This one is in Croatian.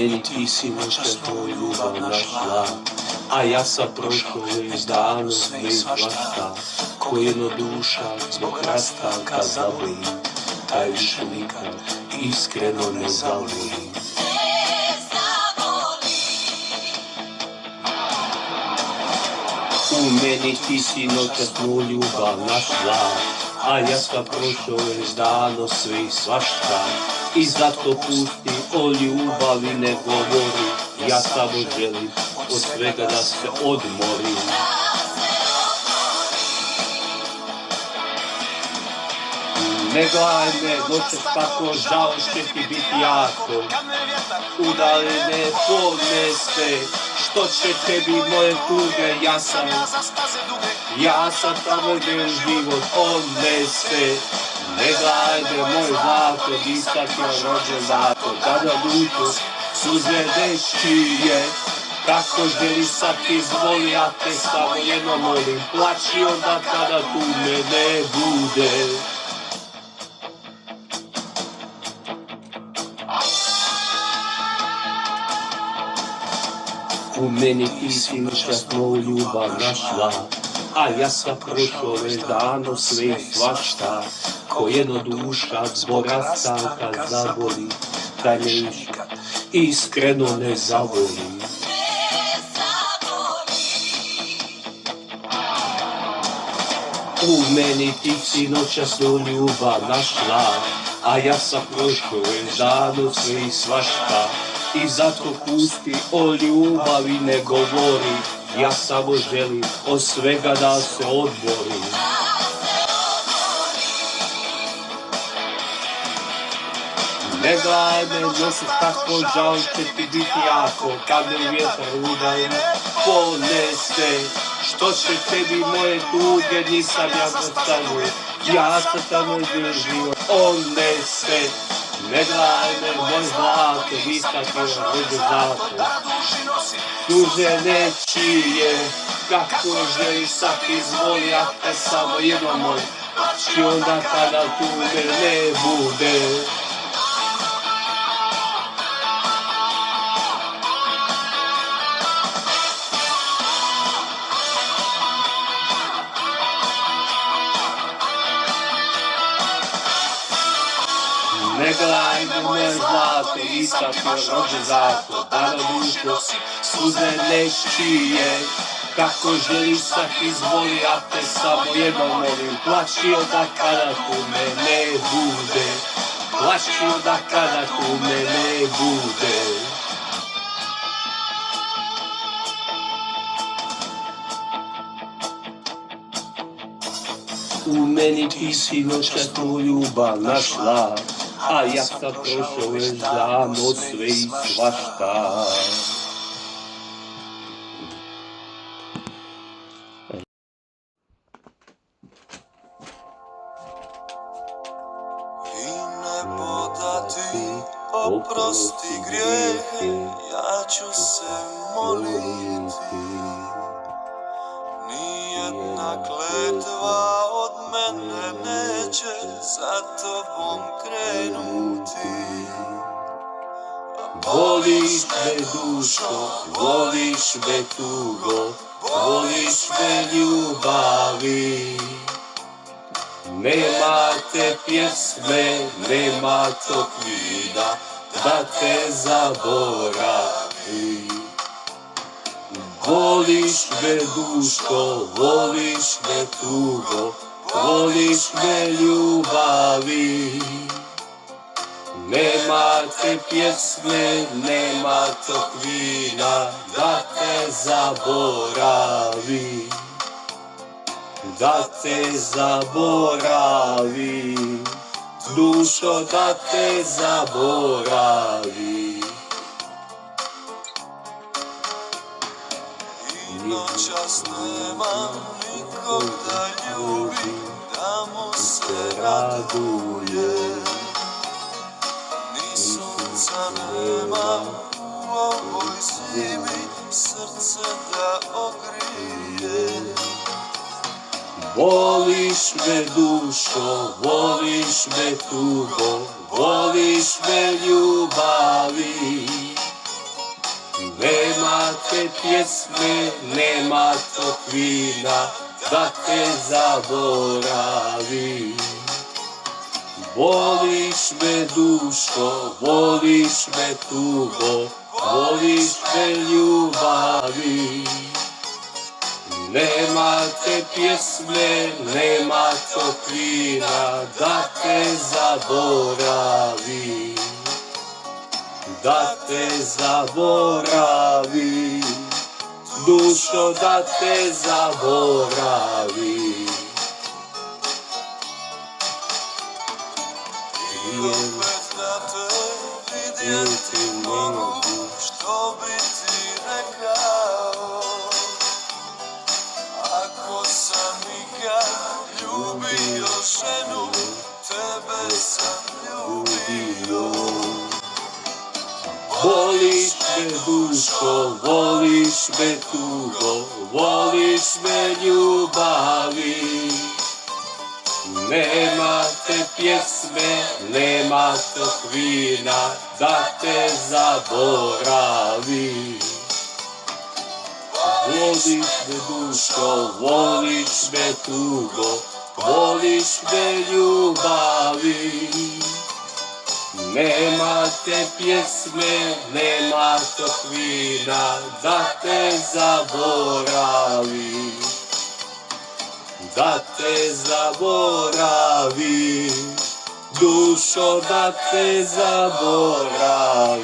meni ti si noćas tvoj ljubav našla, a ja sam prošao već davno sve i svašta, ko jednodušak zbog rastanka zaboli, taj više nikad iskreno ne zavoli. U meni ti si noćas tvoj ljubav našla, a ja sam prošao već davno sve i svašta, i zato pusti o ljubavi ne govori, ja samo želim od svega da se odmorim. Ne gledaj me noćas tako, žao će ti biti jako, udaljene podnese, što će tebi moje tuge, ja sam tamo gdje život odnese. Ne gledaj me moj zlato, nisam ti rođen zato, kada luto suze dečije, kako želi sad ti zvoli, ja te samo jedno molim, plaći onda kada tu me ne bude. U meni ti si noćas tvoju ljubav našla, a ja sam prošao već davno sve i svašta, ko jednodušak zbog rastanka zaboli, taj me nikad iskreno ne zavoli. U meni ti si noćas tvoju ljubav našla, a ja sam prošao već davno sve i svašta, i zato pusti o ljubavi ne govori, ja samo želim od svega da se odmorim. Ne gledaj me noćas tako, žao će ti biti jako, kad me vjetar udaljno ponese, što će tebi moje tuge, nisam ja zastavio, ja sam tamo gdje život odnese. Ne gledaj me moj zlato, nisam ti rođen zato, tuže nečije, kako želi sad izvoli, ja te samo jedno molim, i onda kada tuge ne bude. Ne gledaj me moje zlato, nisam ti rođen zato, da luto suze nečije, kako želi sad izvoli, ja te samo jedno molim, plaći onda kada tu me ne bude, plaći onda kada tu me ne bude. U meni ti si noćas tvoju ljubav našla, a ja sam prošao već davno sve i svašta. I neboda ti oprosti grijehe, ja ću se moliti. Nijedna kletva od mene neće za tobom krenuti. Voliš me dušo, voliš me tugo, voliš me ljubavi. Nema te pjesme, nema tog vida, da te zaboravi. Voliš me dušo, voliš me tugo, voliš me ljubavi. Nema te pjesme, nema tog vina, da te zaboravi, da te zaboravi, dušo da te zaboravi. I noćas nemam nikog da ljubi, da mu se raduje. Ni sunca nema u ovoj zimi, srce da ogrije. Voliš me dušo, voliš me tugo, voliš me ljubavi. Nema te pjesme, nema tog vina, da te zaboravim. Voliš me dušo, voliš me tugo, voliš me ljubavi. Nema te pjesme, nema tog vina, da te zaboravim. Da te zaboravim, dušo, da te zaboravim. I opet da te vidjeti mogu, što bi ti rekao. Ako sam ikad ljubio ženu, tebe sam ljubio. Voliš me dušo, voliš me tugo, voliš me ljubavi. Nema te pjesme, nema tog vina, da te zaboravim. Voliš me dušo, voliš me tugo, voliš me ljubavi. Nema te pjesme, nema tog vina, da te zaboravim. Da te zaboravim, dušo, da te zaboravim.